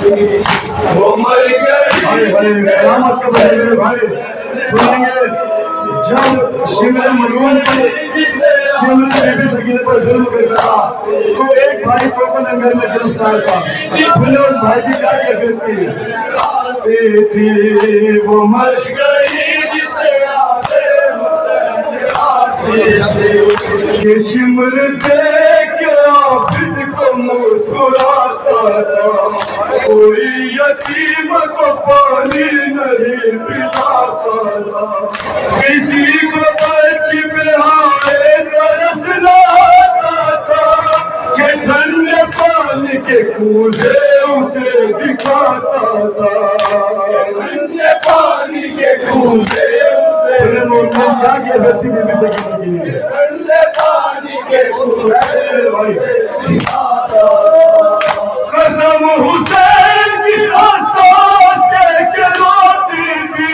وہ مر گئی قیامت کے بارے میں بھائی سنیں گے جب شمر ملعون پر شمر بی بی سکینہ پر ظلم کرتا تھا تو ایک بھائی کو لنگر میں گرفتار تھا سنیں اس بھائی کی کیا کہتے تھی وہ مر گئی جسے کہ شمر دیکھ عابد کو مسکراتا تھا کوئی یتیم کو پانی نہیں پلاتا تھا کسی کو بچی بہائے ترس لاتا تھا کہ ٹھنڈے پانی کے کوزے اسے دکھاتا تھا ٹھنڈے پانی کے کوزے قسم حسین کی آسان کے روتی تھی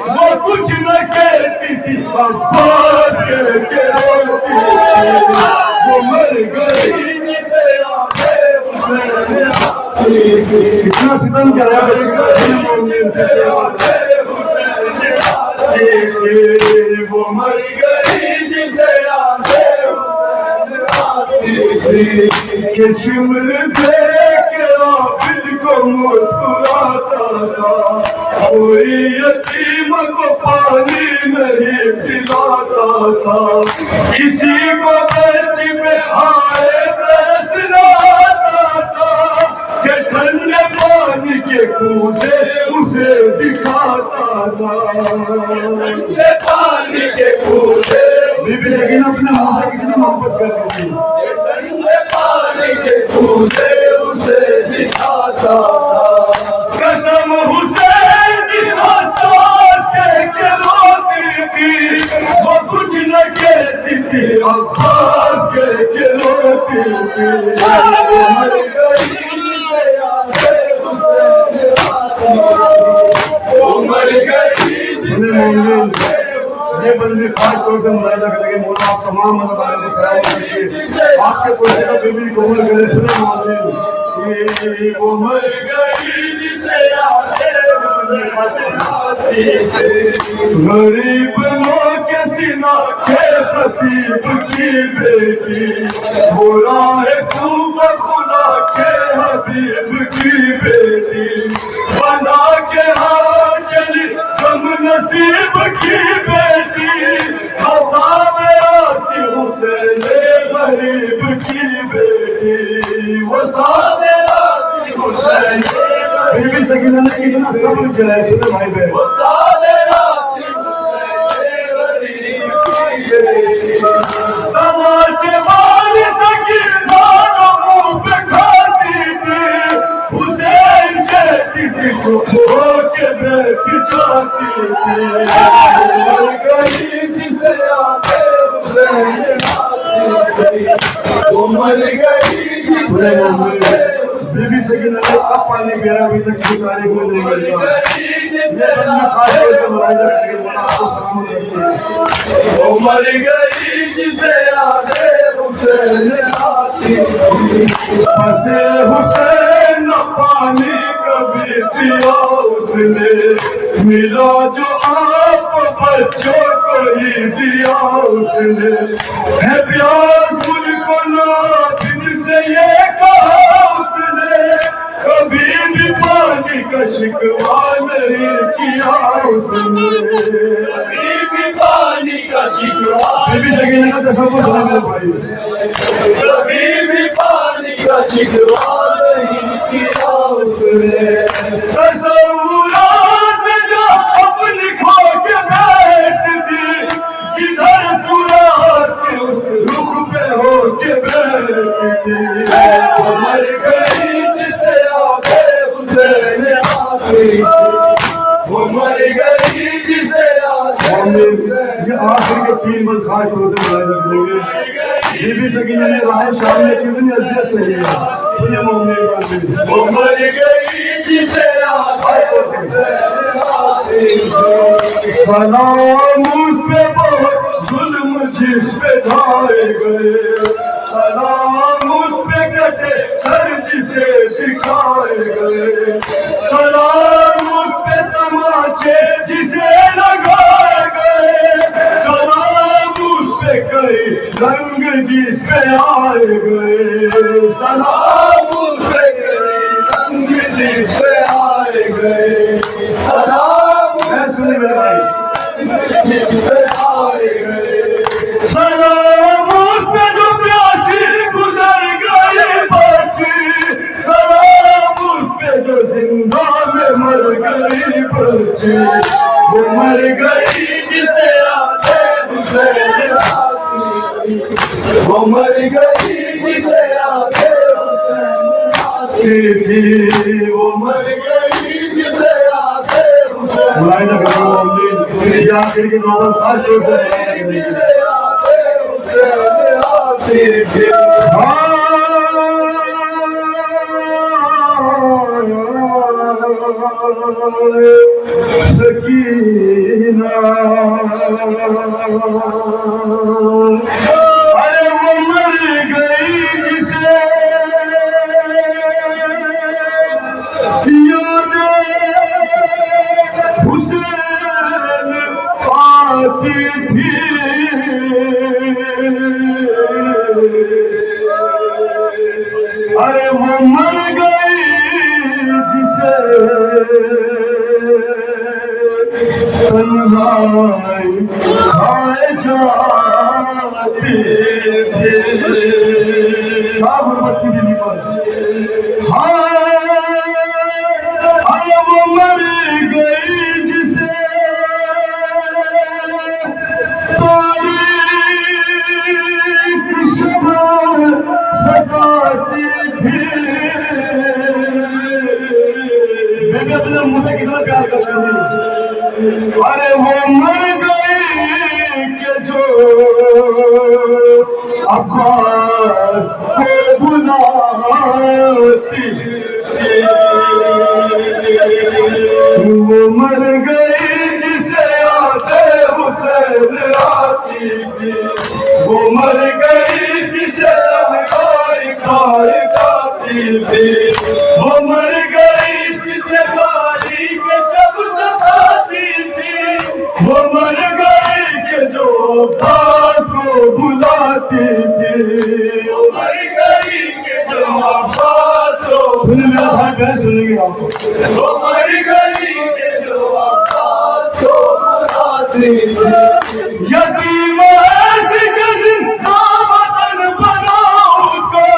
وہ کچھ نہ کہتی تھی عباس کے روتی تھی وہ مر گئی جسے آگے حسین آتی تھی کتنا ستم کیا وہ مر گئی جسے آگے حسین آتی تھی کہ شمر دیکھ عابد کو مسکراتا تھا کوئی یتیم کو پانی نہیں پلاتا تھا کسی کو بچی بہائے ترس لاتا تھا کہ ٹھنڈے پانی کے کوزے اسے دکھاتا تھا ٹھنڈے پانی کے کوزے بی بی سکینہ اپنے ماں سے کتنی محبت کرتی تھی ٹھنڈے پانی کے کوزے اسے دکھاتا تھا قسم حسین کی حساس کے روتی تھی وہ کچھ نہ کہتی تھی عباس کے روتی تھی وہ مر گئی جسے آگے حسین آتی وہ مر گئی جسے یہ بندے خاص طور سے ملاحظہ کریں گے مولا آپ تمام مذہبوں کو خیال رکھیے آپ کے کوئی جگہ پہ بھی قبول کرے سنے معلوم وہ مر گئی جسے آگے غریب لوگ کے سینہ کے خطیب کی بیٹی وہ راہ صوفہ خدا کے حبیب کی بیٹی بنا کے ہاں چلی غم نصیب کی بیٹی عذاب آتی حسین غریب کی بیٹی وہ عذاب آتی حسین بی بی سکینہ نے کتنا صبر کیا ہے چھوٹے بھائی بہن عذاب آتی حسین غریب کی بیٹی تماچے والی سکینہ منہ پہ کھاتی تھی حسین کہتی تھی چپ ہو کے بیٹھ جاتی تھی مر گئی جسے آگے حسین آتی وہ مر گئی جسے آگے بی بی سکینہ نے اب پانی گیا ابھی تک کی تاریخ میں نہیں ملتا یہ بندہ خاص طور سے ملاحظہ کریں مولا آپ کو سلامت رکھیے وہ مر گئی جسے آگے حسین آتی بس حسین نہ پانی کبھی پیا اس نے ملا جو آپ بچوں کو ہی دیا اس نے ہے پیار مجھ کو نادن سے یہ کہا اس نے کبھی بھی پانی کا شکوہ نہیں کیا اس نے کبھی بھی پانی کا شکوہ بی بی سکینہ کا تصور بنا میرے بھائی کبھی بھی پانی کا شکوہ نہیں کیا اس نے تصورات جو اپنی کھو کے بیٹھتی جدھر پراتی اس رخ پہ ہو کے بیٹھتی وہ مر گئی جسے آگے حسین آتی وہ مر گئی جسے آگے یہ آخر کے 3 بند خاص ہوتے ملاحظہ کریں گے بی بی سکینہ نے راہ شام نے کتنی عزت سے لیا سنیں مومن بندے وہ مر گئی جسے آگے حسین آتی سلام اس پہ بہت ظلم جس پہ ڈھائے گئے سلام اس پہ کٹے سر جسے دکھائے گئے سلام اس پہ تماچے جسے لگائے گئے سلام اس پہ کئی رنگ جس پہ آئے گئے سلام اس پہ کئی رنگ جس پہ آئے گئے سلام سنے میرے بھائی جس پہ آئے گئے سلام اس پہ جو پیاسی گزر گئی بچی سلام اس پہ جو زندہ میں مر گئی بچی وہ مر گئی جسے آتے حسین آتی وہ مر گئی جسے آتے حسین آتی تھی وہ مر گئی جسے آتے حسین آتی تھی سکینہ ارے وہ مر گئی جسے یاد حسین آتی تھی ارے وہ مر گئی جسے تنہائی کھائے جاتی تھی وہ مر گئی جسے تاریخ شب سکاتی تھی بیٹے اپنے مجھ سے کتنا پیار کرتے ہیں ارے وہ مر گئی کہ جو عباس کو بلاتی تھی وہ مر گئی جسے آتے حسین آتی تھی وہ مر گئی جسے لمکائی کھائی کھاتی تھی وہ مر گئی جسے کالی کے شب ستاتی تھی وہ مر گئی کہ جو عباس کو بلاتی تھی وہ مر گئی کہ جو عباس کو سنیں گے آپ کو وہ مر گئی کہ جو عباس کو بلاتی تھی یتیم ایسی کہ زندہ وطن بنا اس کا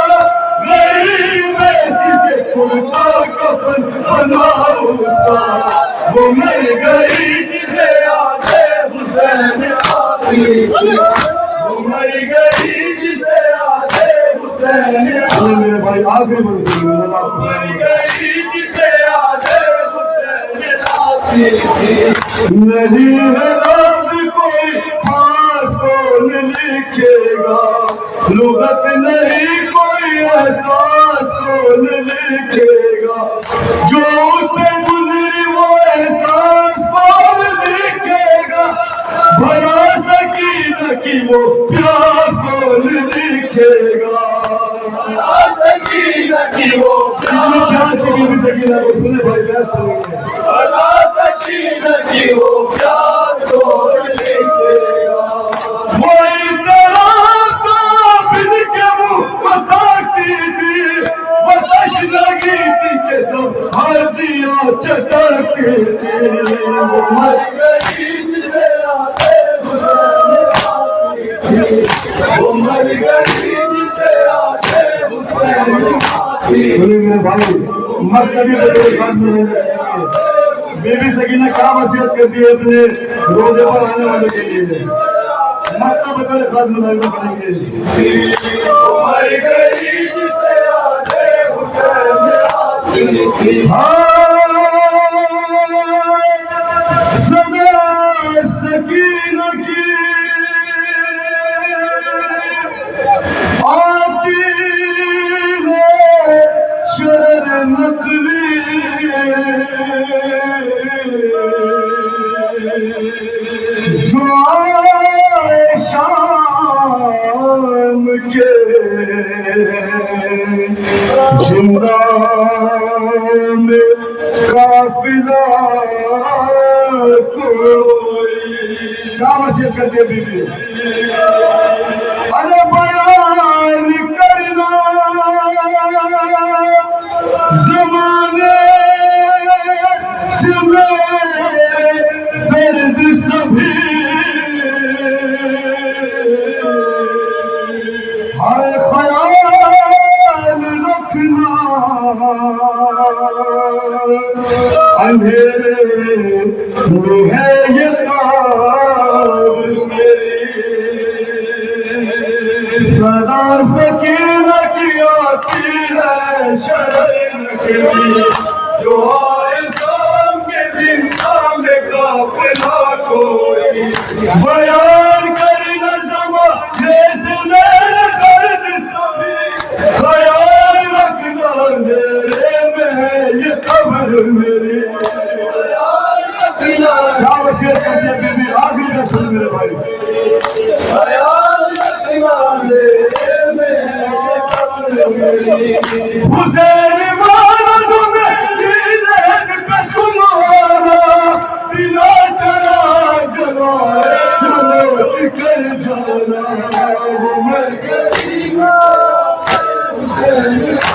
غریب ایسی کہ کرتا کفن بنا اس کا وہ مر گئی جسے آتے حسین آتی تھی وہ مر گئی جسے آتے حسین میرے بھائی آگے مر گئی جسے آتے حسین آتی تھی نہیں ہے رب کوئی خاص کون لکھے گا لغت نہیں کوئی احساس کون لکھے گا جو اس پہ گزری وہ احساس کون لکھے گا بھلا سکینہ کی وہ پیاس کون لکھے گا بھلا سکینہ کی وہ پیاس سکینہ کو سنے بھائی پیاس سنیں گے بھلا سکینہ کی وہ پیاس کون لکھے گا وہ اس طرح قابل کے منہ بتاتی تھی بتش لگی تھی کہ سب ہر دیا چٹاتی تھی وہ مر گئی جسے آتے حسین آتی تھی وہ مر گئی جسے آتے حسین آتی تھی میرے بھائی مر کبھی بدل بات نہیں بی بی سکینہ کیا وصیت کرتی ہے اپنے روزے پر آنے والے کے لیے مکہ بدل خاص مظاہرہ کریں گے مر گئی جسے آتے حسین آتی تھی صدا سکینہ کی آتی ہے شرر نقلی جو آئے شام کے زندہ میں قافلہ کوئی کیا وصیت کرتے بی بی ارے بیان کرنا زمانے سے میرے درد سبھی ہائے خیال رکھنا اندھیرے میں ہے یہ کار میری صدا سکینہ کی آتی ہے شرن کی جو اسلام کے زندہ میں قافلہ کوئی بیان کرنا زمانے سے میرے درد سبھی خیال رکھنا میرے میں ہے یہ قبر میری خیال رکھنا کیا وصیت کرتے بی بی آخری کا سن میرے بھائی خیال رکھنا میرے میں ہے یہ قبر میری